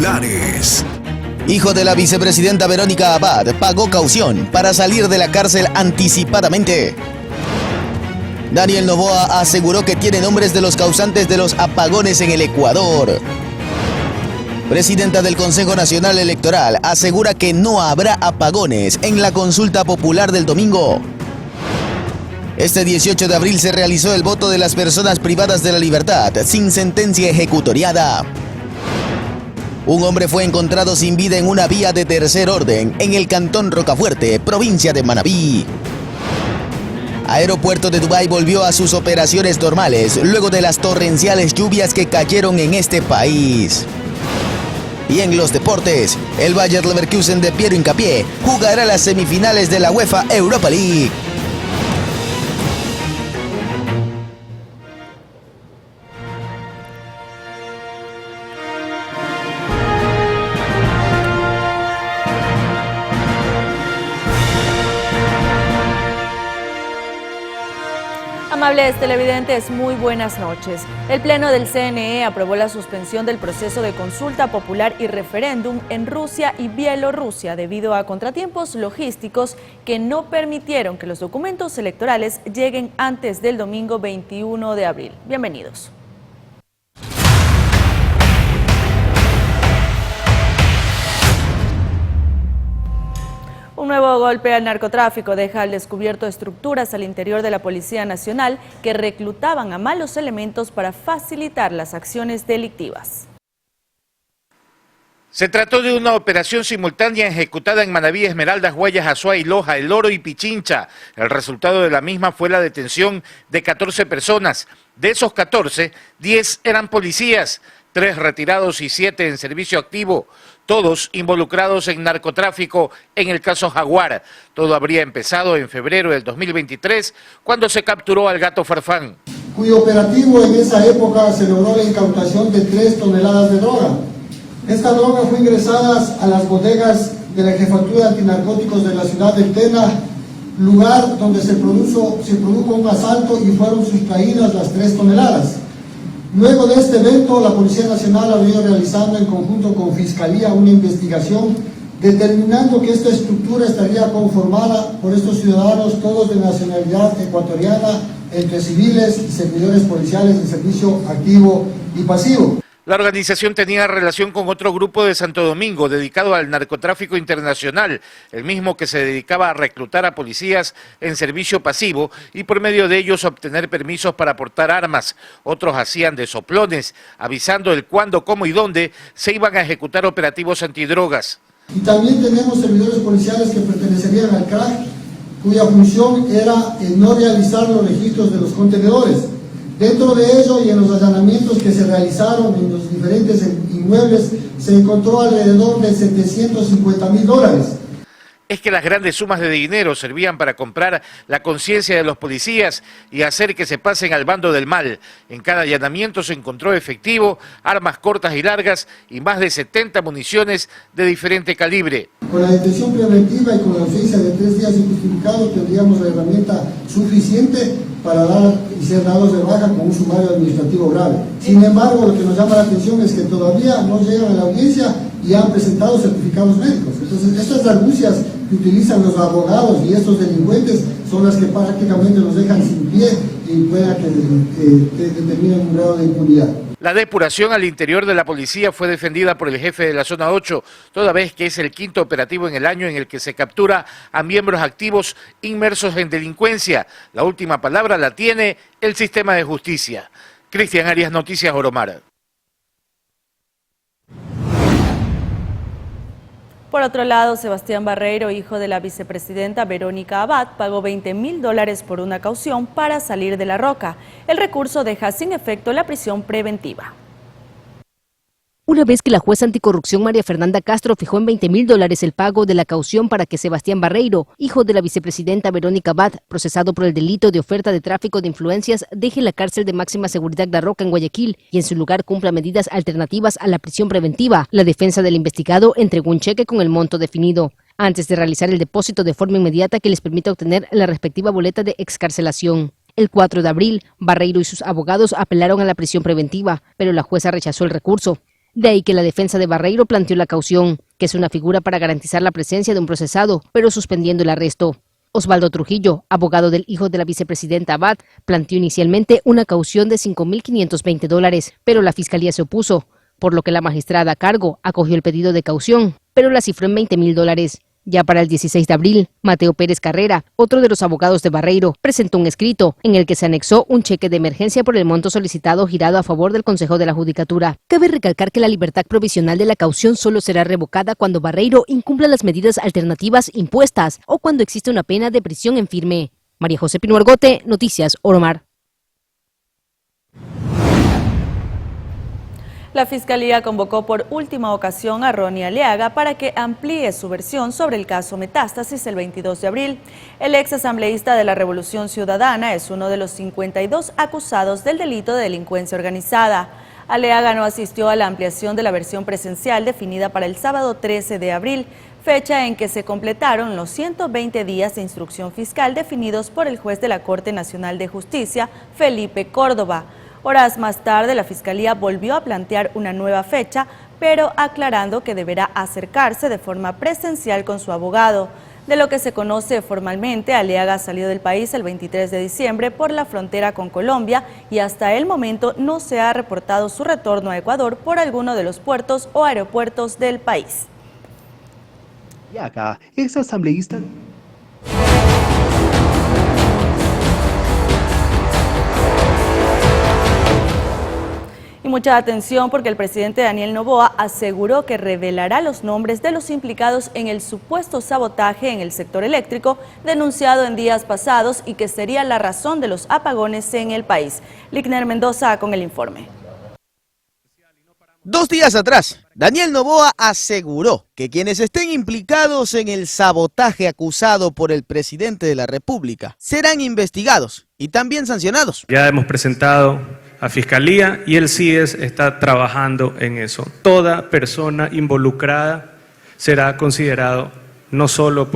titulares. Hijo de la vicepresidenta Verónica Abad pagó caución para salir de la cárcel anticipadamente. Daniel Noboa aseguró que tiene nombres de los causantes de los apagones en el Ecuador. Presidenta del Consejo Nacional Electoral asegura que no habrá apagones en la consulta popular del domingo. Este 18 de abril se realizó el voto de las personas privadas de la libertad sin sentencia ejecutoriada. Un hombre fue encontrado sin vida en una vía de tercer orden en el cantón Rocafuerte, provincia de Manabí. Aeropuerto de Dubái volvió a sus operaciones normales luego de las torrenciales lluvias que cayeron en este país. Y en los deportes, el Bayer Leverkusen de Piero Hincapié jugará las semifinales de la UEFA Europa League. Amables televidentes, muy buenas noches. El Pleno del CNE aprobó la suspensión del proceso de consulta popular y referéndum en Rusia y Bielorrusia debido a contratiempos logísticos que no permitieron que los documentos electorales lleguen antes del domingo 21 de abril. Bienvenidos. Un nuevo golpe al narcotráfico deja al descubierto estructuras al interior de la Policía Nacional que reclutaban a malos elementos para facilitar las acciones delictivas. Se trató de una operación simultánea ejecutada en Manabí, Esmeraldas, Guayas, Azuay, Loja, El Oro y Pichincha. El resultado de la misma fue la detención de 14 personas. De esos 14, 10 eran policías, 3 retirados y 7 en servicio activo. Todos involucrados en narcotráfico en el caso Jaguar. Todo habría empezado en febrero del 2023, cuando se capturó al Gato Farfán. Cuyo operativo en esa época se logró la incautación de 3 toneladas de droga. Esta droga fue ingresada a las bodegas de la Jefatura de Antinarcóticos de la ciudad de Tena, lugar donde se produjo un asalto y fueron sustraídas las 3 toneladas. Luego de este evento, la Policía Nacional ha venido realizando en conjunto con Fiscalía una investigación determinando que esta estructura estaría conformada por estos ciudadanos, todos de nacionalidad ecuatoriana, entre civiles y servidores policiales de servicio activo y pasivo. La organización tenía relación con otro grupo de Santo Domingo dedicado al narcotráfico internacional, el mismo que se dedicaba a reclutar a policías en servicio pasivo y por medio de ellos obtener permisos para portar armas. Otros hacían de soplones, avisando el cuándo, cómo y dónde se iban a ejecutar operativos antidrogas. Y también tenemos servidores policiales que pertenecerían al CRAC, cuya función era no realizar los registros de los contenedores. Dentro de ello y en los allanamientos que se realizaron en los diferentes inmuebles se encontró alrededor de $750.000. Es que las grandes sumas de dinero servían para comprar la conciencia de los policías y hacer que se pasen al bando del mal. En cada allanamiento se encontró efectivo, armas cortas y largas y más de 70 municiones de diferente calibre. Con la detención preventiva y con la ausencia de 3 días injustificados tendríamos la herramienta suficiente para dar y ser dados de baja con un sumario administrativo grave. Sin embargo, lo que nos llama la atención es que todavía no llegan a la audiencia y han presentado certificados médicos. Entonces, estas argucias que utilizan los abogados y estos delincuentes son las que prácticamente los dejan sin pie y pueda que determinen un grado de impunidad. La depuración al interior de la policía fue defendida por el jefe de la Zona 8, toda vez que es el 5º operativo en el año en el que se captura a miembros activos inmersos en delincuencia. La última palabra la tiene el sistema de justicia. Cristian Arias, Noticias Oromar. Por otro lado, Sebastián Barreiro, hijo de la vicepresidenta Verónica Abad, pagó $20.000 por una caución para salir de La Roca. El recurso deja sin efecto la prisión preventiva. Una vez que la jueza anticorrupción María Fernanda Castro fijó en $20.000 el pago de la caución para que Sebastián Barreiro, hijo de la vicepresidenta Verónica Abad, procesado por el delito de oferta de tráfico de influencias, deje la cárcel de máxima seguridad La Roca en Guayaquil y en su lugar cumpla medidas alternativas a la prisión preventiva, la defensa del investigado entregó un cheque con el monto definido, antes de realizar el depósito de forma inmediata que les permita obtener la respectiva boleta de excarcelación. El 4 de abril, Barreiro y sus abogados apelaron a la prisión preventiva, pero la jueza rechazó el recurso. De ahí que la defensa de Barreiro planteó la caución, que es una figura para garantizar la presencia de un procesado, pero suspendiendo el arresto. Osvaldo Trujillo, abogado del hijo de la vicepresidenta Abad, planteó inicialmente una caución de $5.520, pero la fiscalía se opuso, por lo que la magistrada a cargo acogió el pedido de caución, pero la cifró en $20.000. Ya para el 16 de abril, Mateo Pérez Carrera, otro de los abogados de Barreiro, presentó un escrito en el que se anexó un cheque de emergencia por el monto solicitado girado a favor del Consejo de la Judicatura. Cabe recalcar que la libertad provisional de la caución solo será revocada cuando Barreiro incumpla las medidas alternativas impuestas o cuando existe una pena de prisión en firme. María José Pino Argote, Noticias Oromar. La Fiscalía convocó por última ocasión a Ronnie Aliaga para que amplíe su versión sobre el caso Metástasis el 22 de abril. El ex asambleísta de la Revolución Ciudadana es uno de los 52 acusados del delito de delincuencia organizada. Aliaga no asistió a la ampliación de la versión presencial definida para el sábado 13 de abril, fecha en que se completaron los 120 días de instrucción fiscal definidos por el juez de la Corte Nacional de Justicia, Felipe Córdoba. Horas más tarde, la Fiscalía volvió a plantear una nueva fecha, pero aclarando que deberá acercarse de forma presencial con su abogado. De lo que se conoce formalmente, Aliaga salió del país el 23 de diciembre por la frontera con Colombia y hasta el momento no se ha reportado su retorno a Ecuador por alguno de los puertos o aeropuertos del país. Aliaga, ex asambleísta. Y mucha atención porque el presidente Daniel Noboa aseguró que revelará los nombres de los implicados en el supuesto sabotaje en el sector eléctrico denunciado en días pasados y que sería la razón de los apagones en el país. Ligner Mendoza con el informe. 2 días atrás, Daniel Noboa aseguró que quienes estén implicados en el sabotaje acusado por el presidente de la República serán investigados y también sancionados. Ya hemos presentado a Fiscalía y el CIES está trabajando en eso. Toda persona involucrada será considerado no solo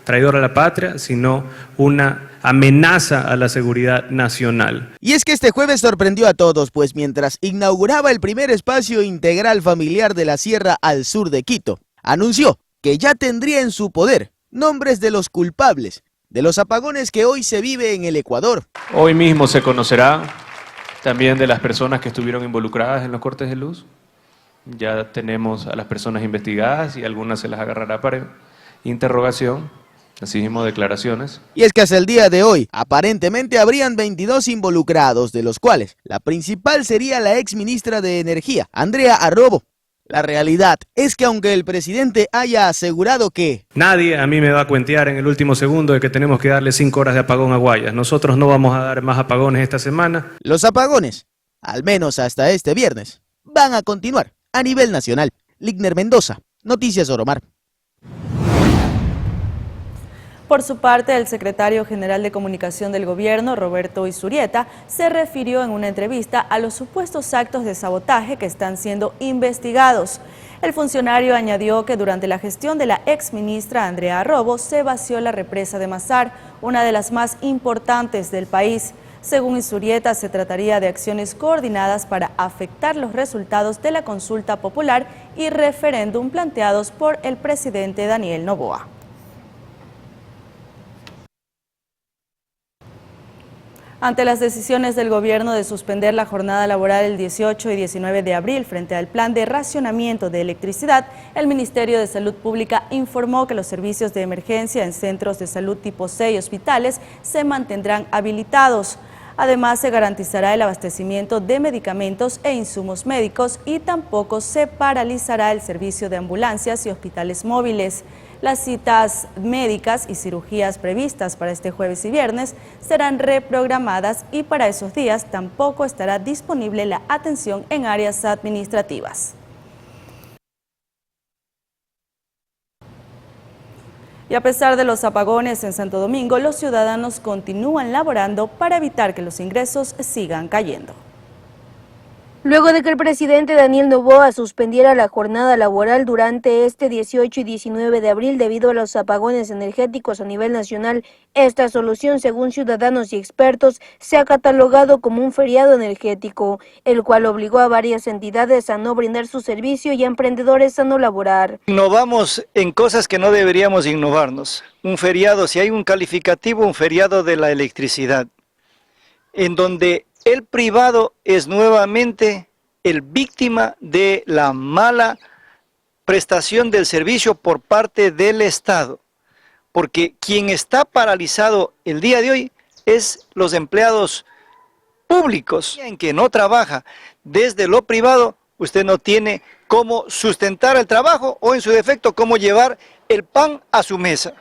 traidor a la patria, sino una amenaza a la seguridad nacional. Y es que este jueves sorprendió a todos, pues mientras inauguraba el primer espacio integral familiar de la Sierra al sur de Quito, anunció que ya tendría en su poder nombres de los culpables de los apagones que hoy se vive en el Ecuador. Hoy mismo se conocerá también de las personas que estuvieron involucradas en los cortes de luz. Ya tenemos a las personas investigadas y algunas se las agarrará para interrogación, así mismo declaraciones. Y es que hasta el día de hoy, aparentemente habrían 22 involucrados, de los cuales la principal sería la ex ministra de Energía, Andrea Arrobo. La realidad es que aunque el presidente haya asegurado que nadie a mí me va a cuentear en el último segundo de que tenemos que darle 5 horas de apagón a Guayas. Nosotros no vamos a dar más apagones esta semana. Los apagones, al menos hasta este viernes, van a continuar a nivel nacional. Ligner Mendoza, Noticias Oromar. Por su parte, el secretario general de Comunicación del Gobierno, Roberto Izurieta, se refirió en una entrevista a los supuestos actos de sabotaje que están siendo investigados. El funcionario añadió que durante la gestión de la exministra Andrea Arrobo se vació la represa de Mazar, una de las más importantes del país. Según Izurieta, se trataría de acciones coordinadas para afectar los resultados de la consulta popular y referéndum planteados por el presidente Daniel Noboa. Ante las decisiones del gobierno de suspender la jornada laboral el 18 y 19 de abril frente al plan de racionamiento de electricidad, el Ministerio de Salud Pública informó que los servicios de emergencia en centros de salud tipo C y hospitales se mantendrán habilitados. Además, se garantizará el abastecimiento de medicamentos e insumos médicos y tampoco se paralizará el servicio de ambulancias y hospitales móviles. Las citas médicas y cirugías previstas para este jueves y viernes serán reprogramadas y para esos días tampoco estará disponible la atención en áreas administrativas. Y a pesar de los apagones en Santo Domingo, los ciudadanos continúan laborando para evitar que los ingresos sigan cayendo. Luego de que el presidente Daniel Noboa suspendiera la jornada laboral durante este 18 y 19 de abril debido a los apagones energéticos a nivel nacional, esta solución, según ciudadanos y expertos, se ha catalogado como un feriado energético, el cual obligó a varias entidades a no brindar su servicio y a emprendedores a no laborar. Innovamos en cosas que no deberíamos innovarnos. Un feriado, si hay un calificativo, un feriado de la electricidad, en donde el privado es nuevamente el víctima de la mala prestación del servicio por parte del Estado, porque quien está paralizado el día de hoy es los empleados públicos, en que no trabaja desde lo privado, usted no tiene cómo sustentar el trabajo o en su defecto cómo llevar el pan a su mesa.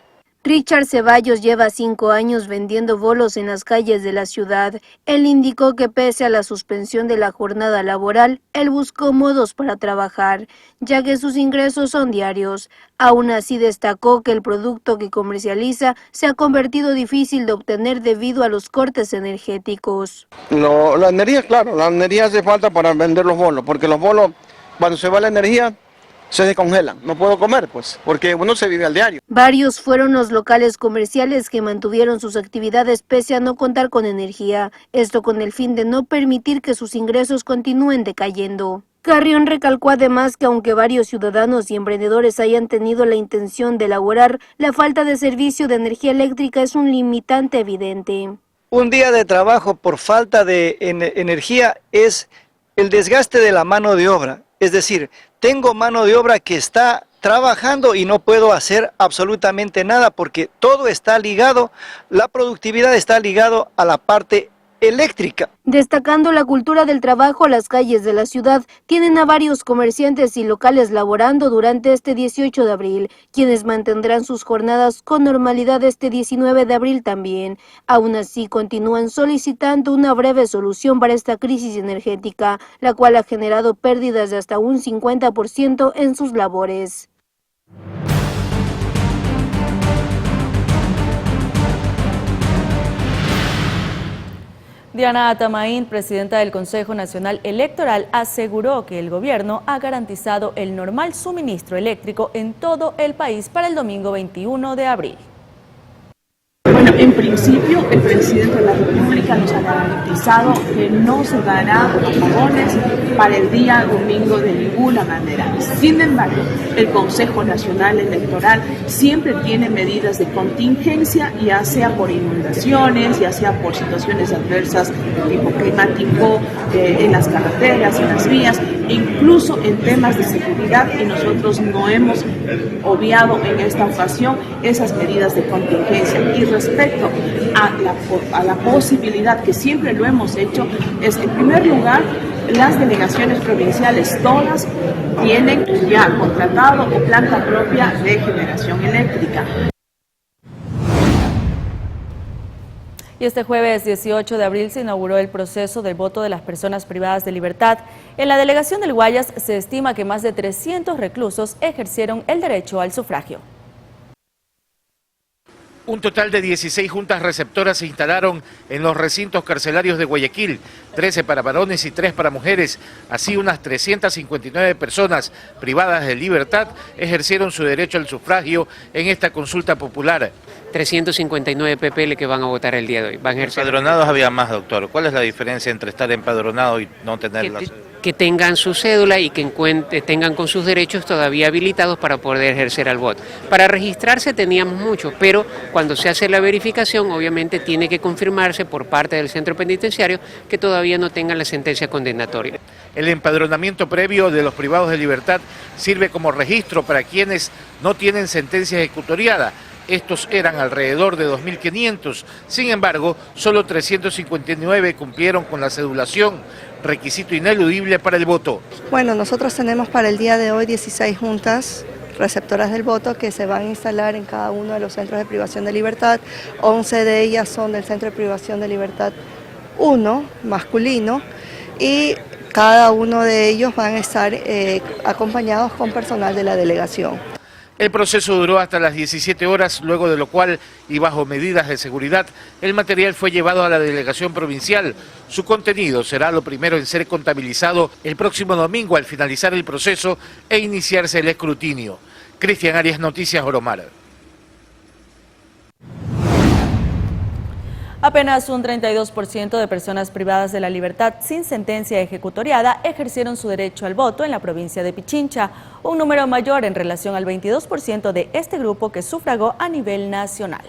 Richard Ceballos lleva 5 años vendiendo bolos en las calles de la ciudad. Él indicó que pese a la suspensión de la jornada laboral, él buscó modos para trabajar, ya que sus ingresos son diarios. Aún así destacó que el producto que comercializa se ha convertido difícil de obtener debido a los cortes energéticos. La energía, claro, la energía hace falta para vender los bolos, porque los bolos, cuando se va la energía, se descongelan, no puedo comer pues, porque uno se vive al diario. Varios fueron los locales comerciales que mantuvieron sus actividades pese a no contar con energía, esto con el fin de no permitir que sus ingresos continúen decayendo. Carrión recalcó además que aunque varios ciudadanos y emprendedores hayan tenido la intención de elaborar, la falta de servicio de energía eléctrica es un limitante evidente. Un día de trabajo por falta de energía es el desgaste de la mano de obra, es decir, tengo mano de obra que está trabajando y no puedo hacer absolutamente nada porque todo está ligado, la productividad está ligado a la parte eléctrica. Destacando la cultura del trabajo, las calles de la ciudad tienen a varios comerciantes y locales laborando durante este 18 de abril, quienes mantendrán sus jornadas con normalidad este 19 de abril también. Aún así, continúan solicitando una breve solución para esta crisis energética, la cual ha generado pérdidas de hasta un 50% en sus labores. Diana Atamaín, presidenta del Consejo Nacional Electoral, aseguró que el gobierno ha garantizado el normal suministro eléctrico en todo el país para el domingo 21 de abril. Bueno, en principio el presidente de la República nos ha garantizado que no se darán apagones para el día domingo de ninguna manera. Sin embargo, el Consejo Nacional Electoral siempre tiene medidas de contingencia, ya sea por inundaciones, ya sea por situaciones adversas de tipo climático, en las carreteras, en las vías, incluso en temas de seguridad, y nosotros no hemos obviado en esta ocasión esas medidas de contingencia. Y respecto a la posibilidad, que siempre lo hemos hecho, es en primer lugar, las delegaciones provinciales todas tienen ya contratado o planta propia de generación eléctrica. Y este jueves 18 de abril se inauguró el proceso del voto de las personas privadas de libertad. En la delegación del Guayas se estima que más de 300 reclusos ejercieron el derecho al sufragio. Un total de 16 juntas receptoras se instalaron en los recintos carcelarios de Guayaquil, 13 para varones y 3 para mujeres. Así, unas 359 personas privadas de libertad ejercieron su derecho al sufragio en esta consulta popular. 359 PPL que van a votar el día de hoy. Van a ejercer... Empadronados había más, doctor. ¿Cuál es la diferencia entre estar empadronado y no tener la cédula? Que tengan su cédula y que tengan con sus derechos todavía habilitados para poder ejercer el voto. Para registrarse teníamos mucho, pero cuando se hace la verificación, obviamente tiene que confirmarse por parte del centro penitenciario que todavía no tengan la sentencia condenatoria. El empadronamiento previo de los privados de libertad sirve como registro para quienes no tienen sentencia ejecutoriada. Estos eran alrededor de 2.500, sin embargo, solo 359 cumplieron con la cedulación, requisito ineludible para el voto. Bueno, nosotros tenemos para el día de hoy 16 juntas receptoras del voto que se van a instalar en cada uno de los centros de privación de libertad. 11 de ellas son del Centro de Privación de Libertad 1, masculino, y cada uno de ellos van a estar acompañados con personal de la delegación. El proceso duró hasta las 17 horas, luego de lo cual, y bajo medidas de seguridad, el material fue llevado a la delegación provincial. Su contenido será lo primero en ser contabilizado el próximo domingo al finalizar el proceso e iniciarse el escrutinio. Cristian Arias, Noticias Oromar. Apenas un 32% de personas privadas de la libertad sin sentencia ejecutoriada ejercieron su derecho al voto en la provincia de Pichincha, un número mayor en relación al 22% de este grupo que sufragó a nivel nacional.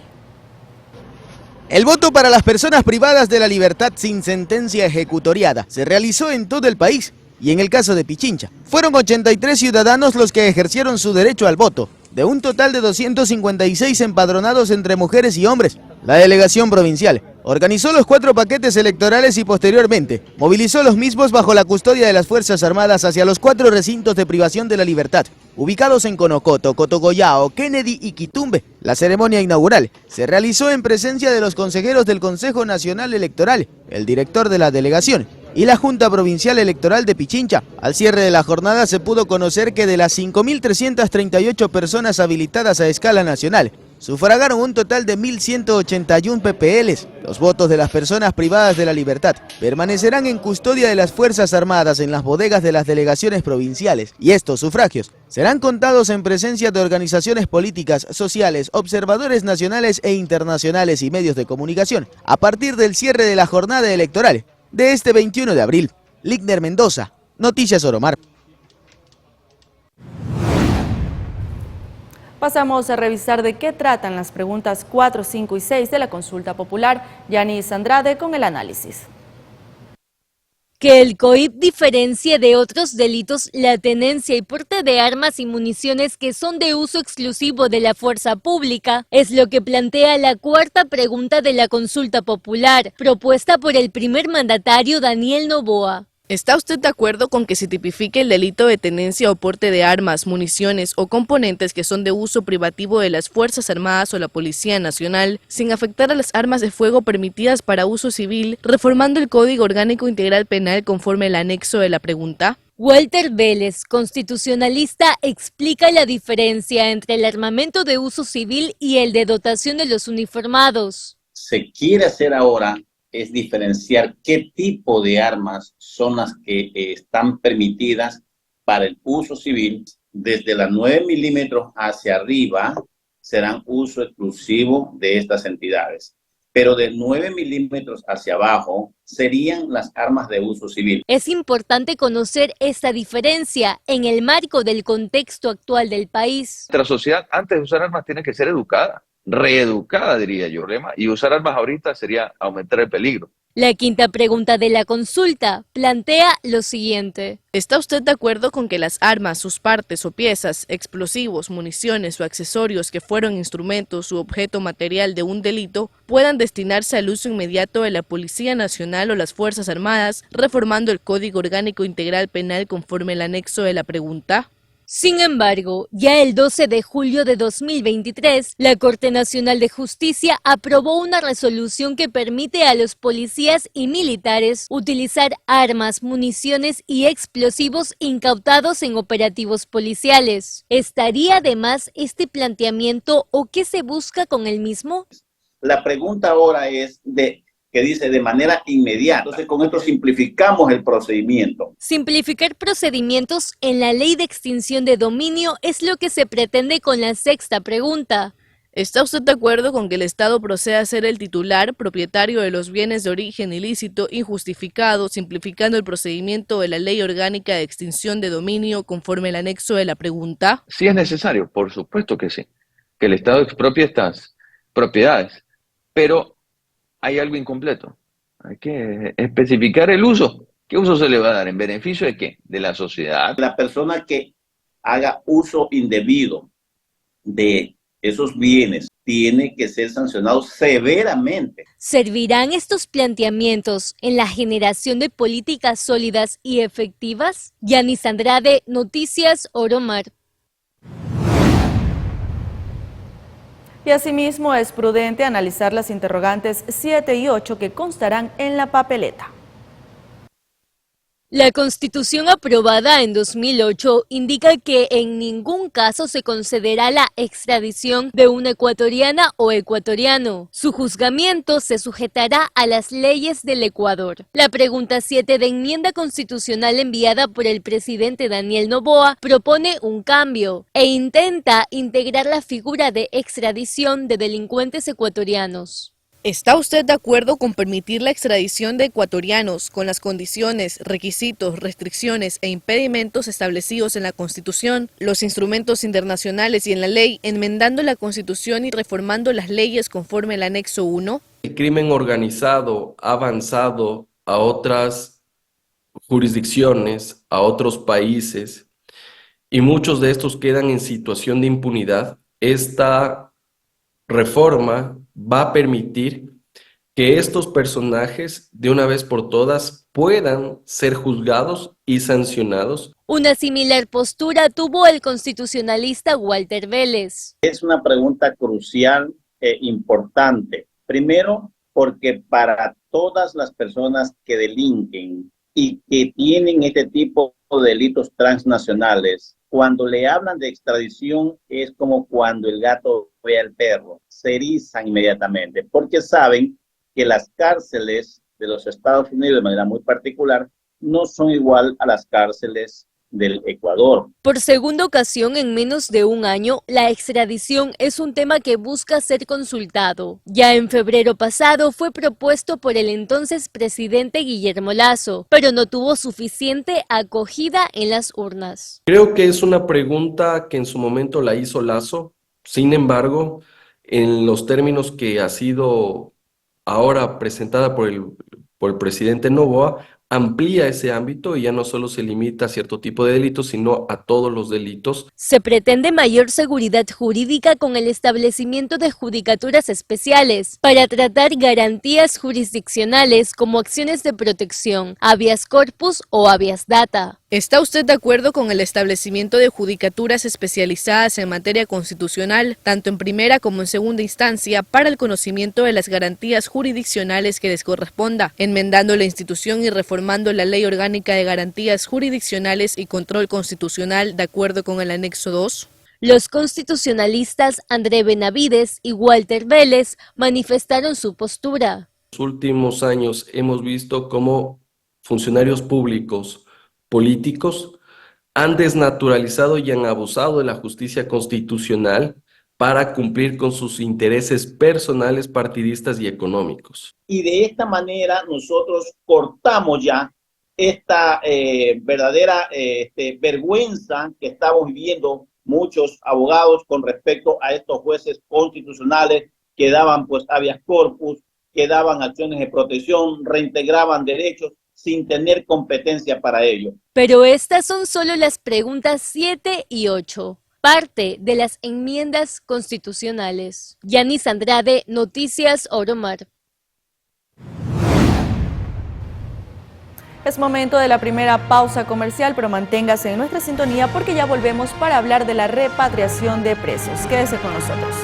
El voto para las personas privadas de la libertad sin sentencia ejecutoriada se realizó en todo el país y en el caso de Pichincha, fueron 83 ciudadanos los que ejercieron su derecho al voto, de un total de 256 empadronados entre mujeres y hombres. La delegación provincial organizó los 4 paquetes electorales y posteriormente movilizó los mismos bajo la custodia de las Fuerzas Armadas hacia los 4 recintos de privación de la libertad, ubicados en Conocoto, Cotogollao, Kennedy y Quitumbe. La ceremonia inaugural se realizó en presencia de los consejeros del Consejo Nacional Electoral, el director de la delegación y la Junta Provincial Electoral de Pichincha. Al cierre de la jornada se pudo conocer que de las 5.338 personas habilitadas a escala nacional, sufragaron un total de 1.181 PPLs. Los votos de las personas privadas de la libertad permanecerán en custodia de las Fuerzas Armadas en las bodegas de las delegaciones provinciales y estos sufragios serán contados en presencia de organizaciones políticas, sociales, observadores nacionales e internacionales y medios de comunicación a partir del cierre de la jornada electoral de este 21 de abril. Ligner Mendoza, Noticias Oromar. Pasamos a revisar de qué tratan las preguntas 4, 5 y 6 de la consulta popular. Yanis Andrade con el análisis. Que el COIP diferencie de otros delitos la tenencia y porte de armas y municiones que son de uso exclusivo de la fuerza pública, es lo que plantea la cuarta pregunta de la consulta popular, propuesta por el primer mandatario Daniel Noboa. ¿Está usted de acuerdo con que se tipifique el delito de tenencia o porte de armas, municiones o componentes que son de uso privativo de las Fuerzas Armadas o la Policía Nacional, sin afectar a las armas de fuego permitidas para uso civil, reformando el Código Orgánico Integral Penal conforme el anexo de la pregunta? Walter Vélez, constitucionalista, explica la diferencia entre el armamento de uso civil y el de dotación de los uniformados. Se quiere hacer ahora es diferenciar qué tipo de armas son las que están permitidas para el uso civil. Desde las 9 milímetros hacia arriba serán uso exclusivo de estas entidades, pero de 9 milímetros hacia abajo serían las armas de uso civil. Es importante conocer esta diferencia en el marco del contexto actual del país. Nuestra sociedad, antes de usar armas, tiene que ser educada. Reeducada, diría yo, Rema, y usar armas ahorita sería aumentar el peligro. La quinta pregunta de la consulta plantea lo siguiente. ¿Está usted de acuerdo con que las armas, sus partes o piezas, explosivos, municiones o accesorios que fueron instrumentos u objeto material de un delito puedan destinarse al uso inmediato de la Policía Nacional o las Fuerzas Armadas, reformando el Código Orgánico Integral Penal conforme el anexo de la pregunta? Sin embargo, ya el 12 de julio de 2023, la Corte Nacional de Justicia aprobó una resolución que permite a los policías y militares utilizar armas, municiones y explosivos incautados en operativos policiales. ¿Estaría de más este planteamiento o qué se busca con el mismo? La pregunta ahora es que dice de manera inmediata. Entonces, con esto simplificamos el procedimiento. Simplificar procedimientos en la ley de extinción de dominio es lo que se pretende con la sexta pregunta. ¿Está usted de acuerdo con que el Estado proceda a ser el titular, propietario de los bienes de origen ilícito injustificado, simplificando el procedimiento de la ley orgánica de extinción de dominio conforme el anexo de la pregunta? Sí es necesario, por supuesto que sí, que el Estado expropie estas propiedades, pero hay algo incompleto. Hay que especificar el uso. ¿Qué uso se le va a dar? ¿En beneficio de qué? De la sociedad. La persona que haga uso indebido de esos bienes tiene que ser sancionado severamente. ¿Servirán estos planteamientos en la generación de políticas sólidas y efectivas? Yanis Andrade, Noticias Oromar. Y asimismo es prudente analizar las interrogantes 7 y 8 que constarán en la papeleta. La Constitución aprobada en 2008 indica que en ningún caso se concederá la extradición de una ecuatoriana o ecuatoriano. Su juzgamiento se sujetará a las leyes del Ecuador. La pregunta 7 de enmienda constitucional enviada por el presidente Daniel Noboa propone un cambio e intenta integrar la figura de extradición de delincuentes ecuatorianos. ¿Está usted de acuerdo con permitir la extradición de ecuatorianos con las condiciones, requisitos, restricciones e impedimentos establecidos en la Constitución, los instrumentos internacionales y en la ley, enmendando la Constitución y reformando las leyes conforme al anexo 1? El crimen organizado ha avanzado a otras jurisdicciones, a otros países, y muchos de estos quedan en situación de impunidad. Esta reforma va a permitir que estos personajes de una vez por todas puedan ser juzgados y sancionados. Una similar postura tuvo el constitucionalista Walter Vélez. Es una pregunta crucial e importante. Primero, porque para todas las personas que delinquen y que tienen este tipo de delitos transnacionales, cuando le hablan de extradición es como cuando el gato ve al perro, se erizan inmediatamente, porque saben que las cárceles de los Estados Unidos, de manera muy particular, no son igual a las cárceles del Ecuador. Por segunda ocasión en menos de un año, la extradición es un tema que busca ser consultado. Ya en febrero pasado fue propuesto por el entonces presidente Guillermo Lasso, pero no tuvo suficiente acogida en las urnas. Creo que es una pregunta que en su momento la hizo Lasso, sin embargo, en los términos que ha sido ahora presentada por el presidente Noboa, amplía ese ámbito y ya no solo se limita a cierto tipo de delitos, sino a todos los delitos. Se pretende mayor seguridad jurídica con el establecimiento de judicaturas especiales para tratar garantías jurisdiccionales como acciones de protección, habeas corpus o habeas data. ¿Está usted de acuerdo con el establecimiento de judicaturas especializadas en materia constitucional, tanto en primera como en segunda instancia, para el conocimiento de las garantías jurisdiccionales que les corresponda, enmendando la institución y reformando la Ley Orgánica de Garantías Jurisdiccionales y Control Constitucional de acuerdo con el anexo 2? Los constitucionalistas André Benavides y Walter Vélez manifestaron su postura. En los últimos años hemos visto cómo funcionarios públicos, políticos, han desnaturalizado y han abusado de la justicia constitucional para cumplir con sus intereses personales, partidistas y económicos. Y de esta manera nosotros cortamos ya esta verdadera vergüenza que estamos viviendo muchos abogados con respecto a estos jueces constitucionales que daban pues habeas corpus, que daban acciones de protección, reintegraban derechos sin tener competencia para ello. Pero estas son solo las preguntas 7 y 8, parte de las enmiendas constitucionales. Yanis Andrade, Noticias Oromar. Es momento de la primera pausa comercial, pero manténgase en nuestra sintonía porque ya volvemos para hablar de la repatriación de presos. Quédese con nosotros.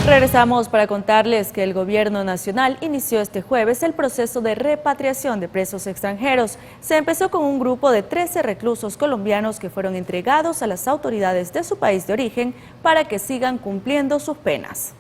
Regresamos para contarles que el Gobierno Nacional inició este jueves el proceso de repatriación de presos extranjeros. Se empezó con un grupo de 13 reclusos colombianos que fueron entregados a las autoridades de su país de origen para que sigan cumpliendo sus penas.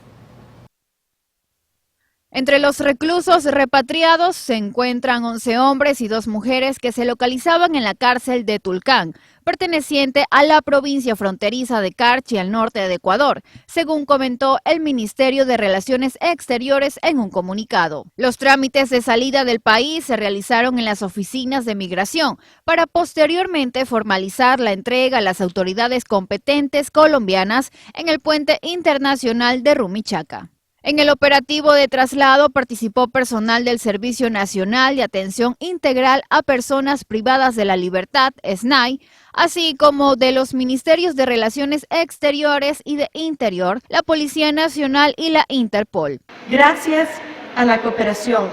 Entre los reclusos repatriados se encuentran 11 hombres y 2 mujeres que se localizaban en la cárcel de Tulcán, perteneciente a la provincia fronteriza de Carchi, al norte de Ecuador, según comentó el Ministerio de Relaciones Exteriores en un comunicado. Los trámites de salida del país se realizaron en las oficinas de migración para posteriormente formalizar la entrega a las autoridades competentes colombianas en el puente internacional de Rumichaca. En el operativo de traslado participó personal del Servicio Nacional de Atención Integral a Personas Privadas de la Libertad, SNAI, así como de los Ministerios de Relaciones Exteriores y de Interior, la Policía Nacional y la Interpol. Gracias a la cooperación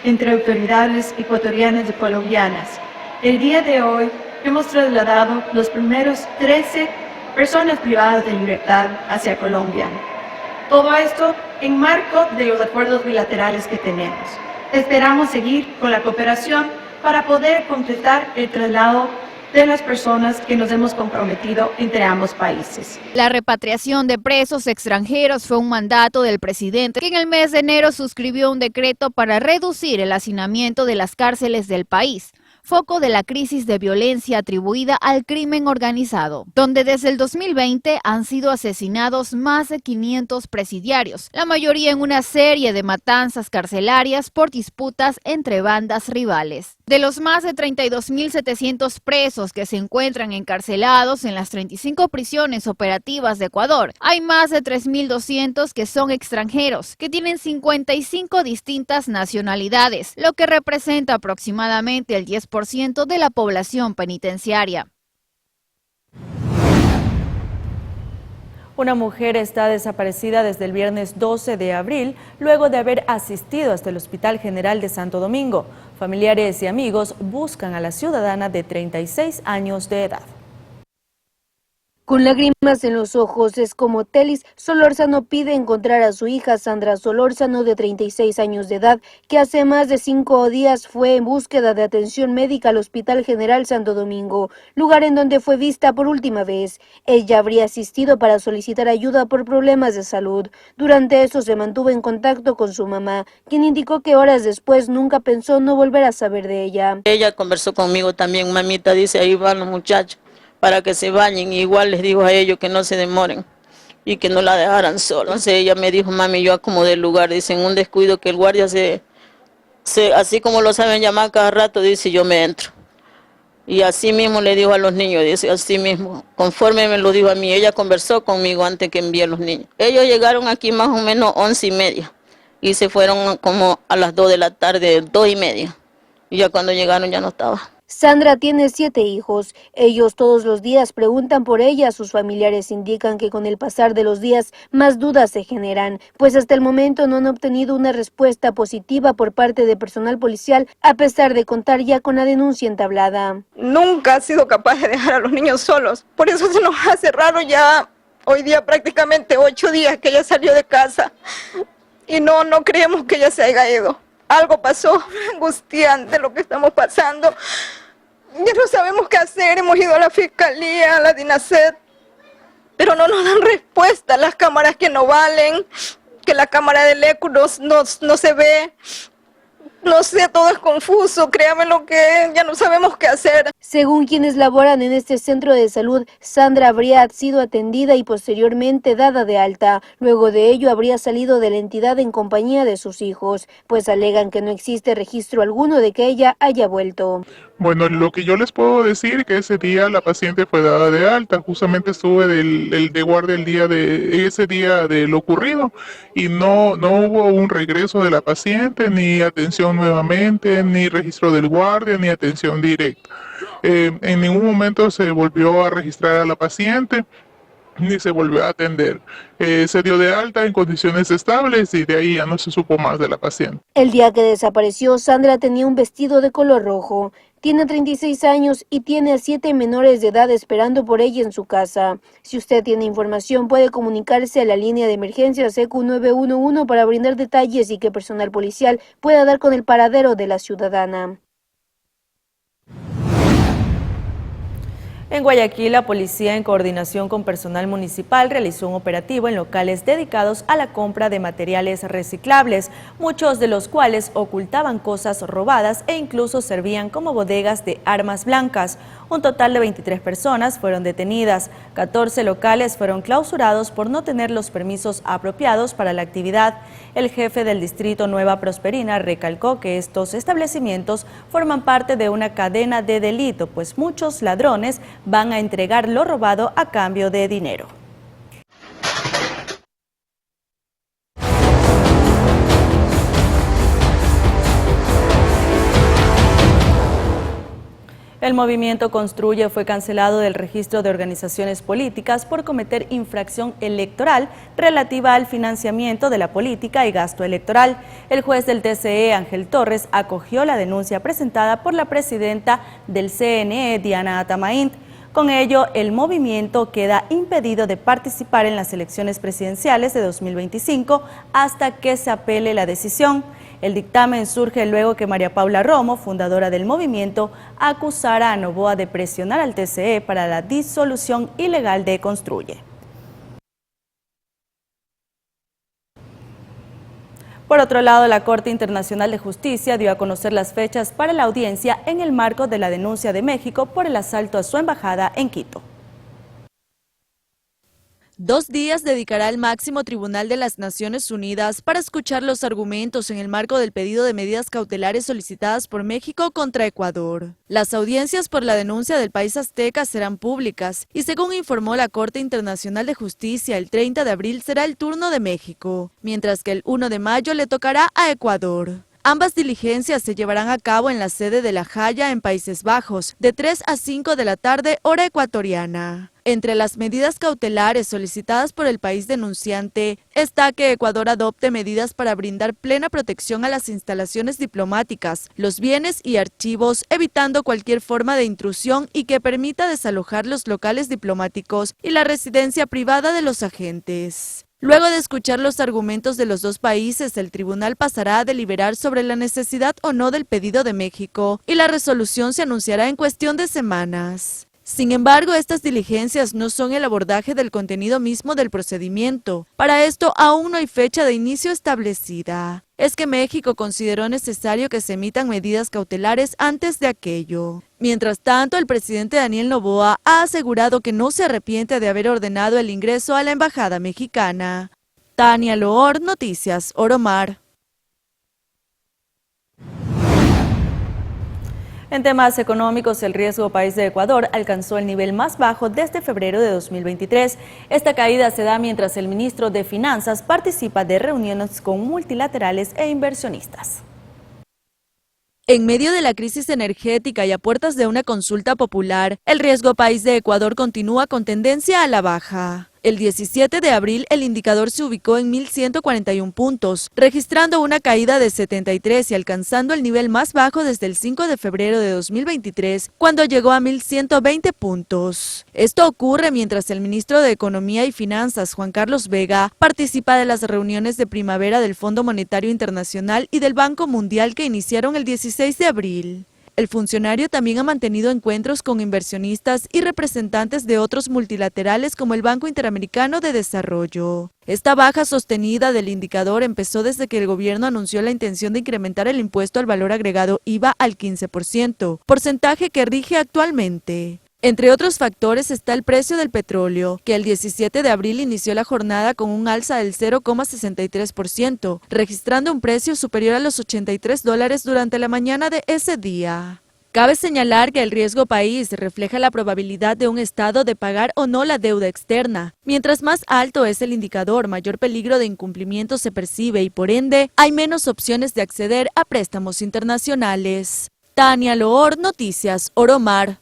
entre autoridades ecuatorianas y colombianas, el día de hoy hemos trasladado los primeros 13 personas privadas de libertad hacia Colombia. Todo esto en marco de los acuerdos bilaterales que tenemos. Esperamos seguir con la cooperación para poder completar el traslado de las personas que nos hemos comprometido entre ambos países. La repatriación de presos extranjeros fue un mandato del presidente, que en el mes de enero suscribió un decreto para reducir el hacinamiento de las cárceles del país, foco de la crisis de violencia atribuida al crimen organizado, donde desde el 2020 han sido asesinados más de 500 presidiarios, la mayoría en una serie de matanzas carcelarias por disputas entre bandas rivales. De los más de 32.700 presos que se encuentran encarcelados en las 35 prisiones operativas de Ecuador, hay más de 3.200 que son extranjeros, que tienen 55 distintas nacionalidades, lo que representa aproximadamente el 10% de la población penitenciaria. Una mujer está desaparecida desde el viernes 12 de abril, luego de haber asistido hasta el Hospital General de Santo Domingo. Familiares y amigos buscan a la ciudadana de 36 años de edad. Con lágrimas en los ojos, es como Telis Solórzano pide encontrar a su hija Sandra Solórzano, de 36 años de edad, que hace más de 5 días fue en búsqueda de atención médica al Hospital General Santo Domingo, lugar en donde fue vista por última vez. Ella habría asistido para solicitar ayuda por problemas de salud. Durante eso se mantuvo en contacto con su mamá, quien indicó que horas después nunca pensó no volver a saber de ella. Ella conversó conmigo también, mamita, dice, ahí van los muchachos para que se bañen, igual les digo a ellos que no se demoren y que no la dejaran sola. Entonces ella me dijo, mami, yo acomodé el lugar, dice, en un descuido que el guardia así como lo saben llamar cada rato, dice, yo me entro. Y así mismo le dijo a los niños, dice, así mismo, conforme me lo dijo a mí, ella conversó conmigo antes que envié a los niños. Ellos llegaron aquí más o menos 11:30 y se fueron como a las 2 de la tarde, 2:30, y ya cuando llegaron ya no estaba. Sandra tiene 7 hijos. Ellos todos los días preguntan por ella. Sus familiares indican que con el pasar de los días más dudas se generan, pues hasta el momento no han obtenido una respuesta positiva por parte de personal policial, a pesar de contar ya con la denuncia entablada. Nunca ha sido capaz de dejar a los niños solos. Por eso se nos hace raro ya hoy día prácticamente 8 días que ella salió de casa y no creemos que ella se haya ido. Algo pasó, angustiante lo que estamos pasando. Ya no sabemos qué hacer, hemos ido a la fiscalía, a la DINASED, pero no nos dan respuesta. Las cámaras que no valen, que la cámara del ECU no se ve. No sé, todo es confuso, créame lo que ya no sabemos qué hacer. Según quienes laboran en este centro de salud, Sandra habría sido atendida y posteriormente dada de alta. Luego de ello habría salido de la entidad en compañía de sus hijos, pues alegan que no existe registro alguno de que ella haya vuelto. Bueno, lo que yo les puedo decir que ese día la paciente fue dada de alta. Justamente estuve de guardia ese día de lo ocurrido y no hubo un regreso de la paciente, ni atención nuevamente, ni registro del guardia, ni atención directa. En ningún momento se volvió a registrar a la paciente, ni se volvió a atender. Se dio de alta en condiciones estables y de ahí ya no se supo más de la paciente. El día que desapareció, Sandra tenía un vestido de color rojo. Tiene 36 años y tiene a 7 menores de edad esperando por ella en su casa. Si usted tiene información, puede comunicarse a la línea de emergencias ECU 911 para brindar detalles y que personal policial pueda dar con el paradero de la ciudadana. En Guayaquil, la policía, en coordinación con personal municipal, realizó un operativo en locales dedicados a la compra de materiales reciclables, muchos de los cuales ocultaban cosas robadas e incluso servían como bodegas de armas blancas. Un total de 23 personas fueron detenidas, 14 locales fueron clausurados por no tener los permisos apropiados para la actividad. El jefe del distrito Nueva Prosperina recalcó que estos establecimientos forman parte de una cadena de delito, pues muchos ladrones van a entregar lo robado a cambio de dinero. El movimiento Construye fue cancelado del registro de organizaciones políticas por cometer infracción electoral relativa al financiamiento de la política y gasto electoral. El juez del TCE, Ángel Torres, acogió la denuncia presentada por la presidenta del CNE, Diana Atamaín. Con ello, el movimiento queda impedido de participar en las elecciones presidenciales de 2025 hasta que se apele la decisión. El dictamen surge luego que María Paula Romo, fundadora del movimiento, acusara a Noboa de presionar al TCE para la disolución ilegal de Construye. Por otro lado, la Corte Internacional de Justicia dio a conocer las fechas para la audiencia en el marco de la denuncia de México por el asalto a su embajada en Quito. 2 días dedicará el máximo tribunal de las Naciones Unidas para escuchar los argumentos en el marco del pedido de medidas cautelares solicitadas por México contra Ecuador. Las audiencias por la denuncia del país azteca serán públicas y, según informó la Corte Internacional de Justicia, el 30 de abril será el turno de México, mientras que el 1 de mayo le tocará a Ecuador. Ambas diligencias se llevarán a cabo en la sede de La Haya, en Países Bajos, de 3 a 5 de la tarde, hora ecuatoriana. Entre las medidas cautelares solicitadas por el país denunciante está que Ecuador adopte medidas para brindar plena protección a las instalaciones diplomáticas, los bienes y archivos, evitando cualquier forma de intrusión y que permita desalojar los locales diplomáticos y la residencia privada de los agentes. Luego de escuchar los argumentos de los dos países, el tribunal pasará a deliberar sobre la necesidad o no del pedido de México y la resolución se anunciará en cuestión de semanas. Sin embargo, estas diligencias no son el abordaje del contenido mismo del procedimiento. Para esto aún no hay fecha de inicio establecida. Es que México consideró necesario que se emitan medidas cautelares antes de aquello. Mientras tanto, el presidente Daniel Noboa ha asegurado que no se arrepiente de haber ordenado el ingreso a la embajada mexicana. Tania Loor, Noticias Oromar. En temas económicos, el riesgo país de Ecuador alcanzó el nivel más bajo desde febrero de 2023. Esta caída se da mientras el ministro de Finanzas participa de reuniones con multilaterales e inversionistas. En medio de la crisis energética y a puertas de una consulta popular, el riesgo país de Ecuador continúa con tendencia a la baja. El 17 de abril el indicador se ubicó en 1.141 puntos, registrando una caída de 73 y alcanzando el nivel más bajo desde el 5 de febrero de 2023, cuando llegó a 1.120 puntos. Esto ocurre mientras el ministro de Economía y Finanzas, Juan Carlos Vega, participa de las reuniones de primavera del Fondo Monetario Internacional y del Banco Mundial que iniciaron el 16 de abril. El funcionario también ha mantenido encuentros con inversionistas y representantes de otros multilaterales como el Banco Interamericano de Desarrollo. Esta baja sostenida del indicador empezó desde que el gobierno anunció la intención de incrementar el impuesto al valor agregado IVA al 15%, porcentaje que rige actualmente. Entre otros factores está el precio del petróleo, que el 17 de abril inició la jornada con un alza del 0,63%, registrando un precio superior a los $83 durante la mañana de ese día. Cabe señalar que el riesgo país refleja la probabilidad de un Estado de pagar o no la deuda externa. Mientras más alto es el indicador, mayor peligro de incumplimiento se percibe y por ende hay menos opciones de acceder a préstamos internacionales. Tania Loor, Noticias Oromar.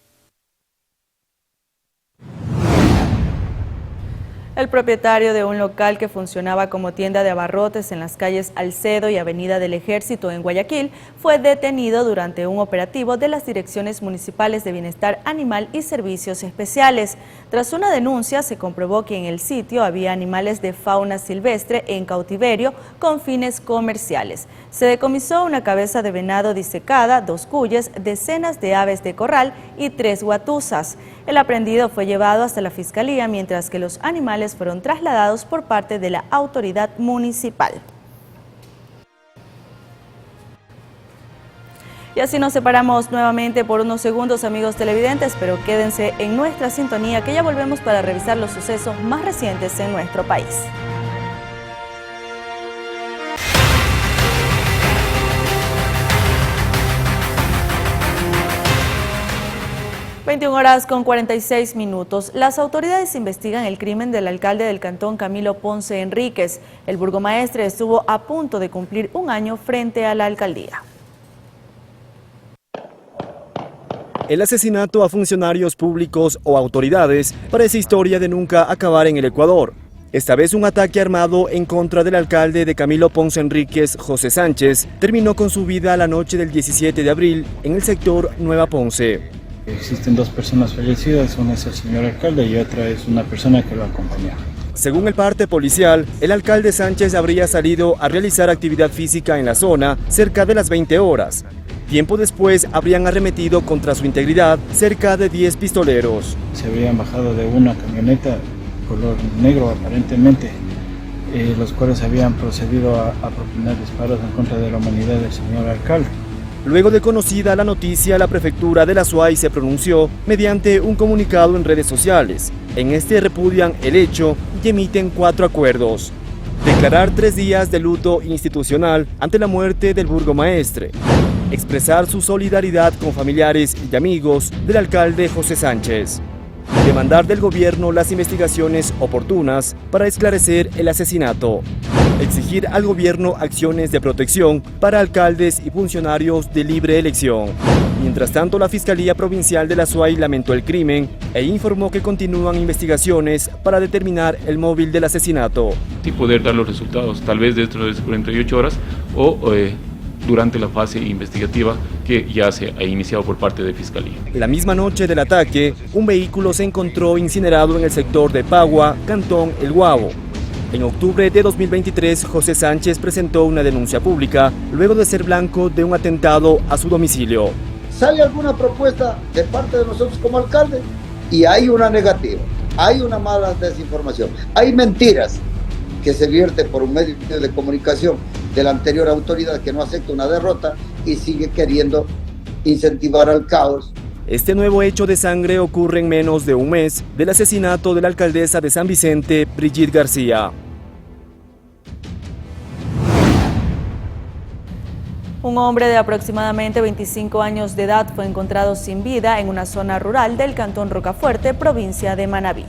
El propietario de un local que funcionaba como tienda de abarrotes en las calles Alcedo y Avenida del Ejército en Guayaquil fue detenido durante un operativo de las Direcciones Municipales de Bienestar Animal y Servicios Especiales. Tras una denuncia, se comprobó que en el sitio había animales de fauna silvestre en cautiverio con fines comerciales. Se decomisó una cabeza de venado disecada, 2 cuyes, decenas de aves de corral y 3 guatuzas. El aprehendido fue llevado hasta la Fiscalía, mientras que los animales fueron trasladados por parte de la autoridad municipal. Y así nos separamos nuevamente por unos segundos, amigos televidentes, pero quédense en nuestra sintonía, que ya volvemos para revisar los sucesos más recientes en nuestro país. 21:46. Las autoridades investigan el crimen del alcalde del cantón, Camilo Ponce Enríquez. El burgomaestre estuvo a punto de cumplir 1 año frente a la alcaldía. El asesinato a funcionarios públicos o autoridades parece historia de nunca acabar en el Ecuador. Esta vez un ataque armado en contra del alcalde de Camilo Ponce Enríquez, José Sánchez, terminó con su vida la noche del 17 de abril en el sector Nueva Ponce. Existen 2 personas fallecidas, una es el señor alcalde y otra es una persona que lo acompañó. Según el parte policial, el alcalde Sánchez habría salido a realizar actividad física en la zona cerca de las 20 horas. Tiempo después habrían arremetido contra su integridad cerca de 10 pistoleros. Se habrían bajado de una camioneta color negro aparentemente, los cuales habían procedido a propinar disparos en contra de la humanidad del señor alcalde. Luego de conocida la noticia, la prefectura de la SUAY se pronunció mediante un comunicado en redes sociales. En este repudian el hecho y emiten 4 acuerdos. Declarar 3 días de luto institucional ante la muerte del burgomaestre. Expresar su solidaridad con familiares y amigos del alcalde José Sánchez. Demandar del gobierno las investigaciones oportunas para esclarecer el asesinato. Exigir al gobierno acciones de protección para alcaldes y funcionarios de libre elección. Mientras tanto, la Fiscalía Provincial de la SUAY lamentó el crimen e informó que continúan investigaciones para determinar el móvil del asesinato. Y poder dar los resultados, tal vez dentro de 48 horas o durante la fase investigativa que ya se ha iniciado por parte de Fiscalía. La misma noche del ataque, un vehículo se encontró incinerado en el sector de Pagua, Cantón El Guavo. En octubre de 2023, José Sánchez presentó una denuncia pública luego de ser blanco de un atentado a su domicilio. ¿Sale alguna propuesta de parte de nosotros como alcalde? Y hay una negativa, hay una mala desinformación, hay mentiras que se vierte por un medio de comunicación de la anterior autoridad que no acepta una derrota y sigue queriendo incentivar al caos. Este nuevo hecho de sangre ocurre en menos de un mes del asesinato de la alcaldesa de San Vicente, Brigitte García. Un hombre de aproximadamente 25 años de edad fue encontrado sin vida en una zona rural del cantón Rocafuerte, provincia de Manabí.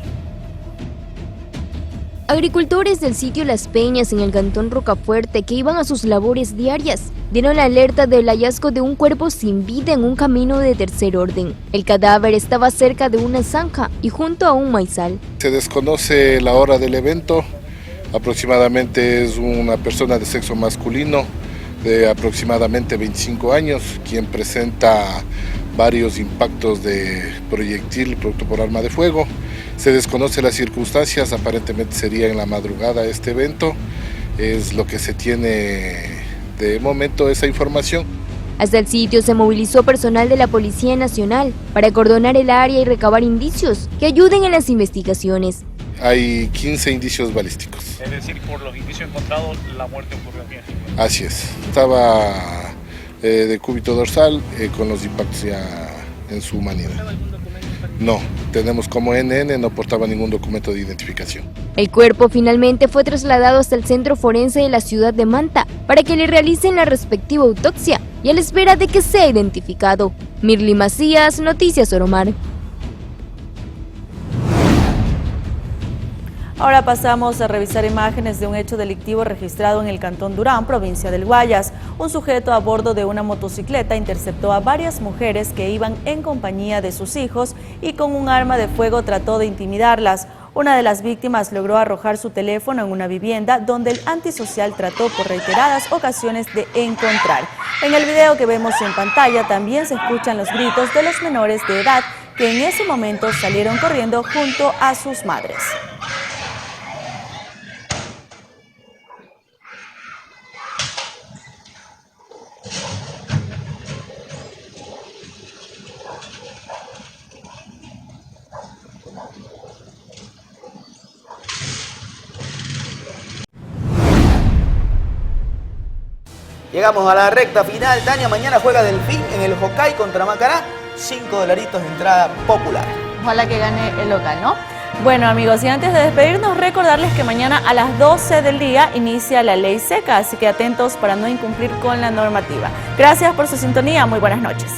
Agricultores del sitio Las Peñas en el cantón Rocafuerte que iban a sus labores diarias dieron la alerta del hallazgo de un cuerpo sin vida en un camino de tercer orden. El cadáver estaba cerca de una zanja y junto a un maizal. Se desconoce la hora del evento, aproximadamente es una persona de sexo masculino de aproximadamente 25 años, quien presenta varios impactos de proyectil producto por arma de fuego. Se desconoce las circunstancias, aparentemente sería en la madrugada este evento, es lo que se tiene de momento esa información. Hasta el sitio se movilizó personal de la Policía Nacional para acordonar el área y recabar indicios que ayuden en las investigaciones. Hay 15 indicios balísticos. Es decir, por los indicios encontrados, la muerte ocurrió aquí. Así es, estaba de cúbito dorsal con los impactos ya en su humanidad. No, tenemos como NN, no portaba ningún documento de identificación. El cuerpo finalmente fue trasladado hasta el centro forense de la ciudad de Manta para que le realicen la respectiva autopsia y a la espera de que sea identificado. Mirly Macías, Noticias Oromar. Ahora pasamos a revisar imágenes de un hecho delictivo registrado en el cantón Durán, provincia del Guayas. Un sujeto a bordo de una motocicleta interceptó a varias mujeres que iban en compañía de sus hijos y con un arma de fuego trató de intimidarlas. Una de las víctimas logró arrojar su teléfono en una vivienda donde el antisocial trató por reiteradas ocasiones de encontrar. En el video que vemos en pantalla también se escuchan los gritos de los menores de edad que en ese momento salieron corriendo junto a sus madres. Llegamos a la recta final. Tania, mañana juega Delfín en el Hokkaido contra Macará. $5 de entrada popular. Ojalá que gane el local, ¿no? Bueno, amigos, y antes de despedirnos, recordarles que mañana a las 12 del día inicia la ley seca, así que atentos para no incumplir con la normativa. Gracias por su sintonía. Muy buenas noches.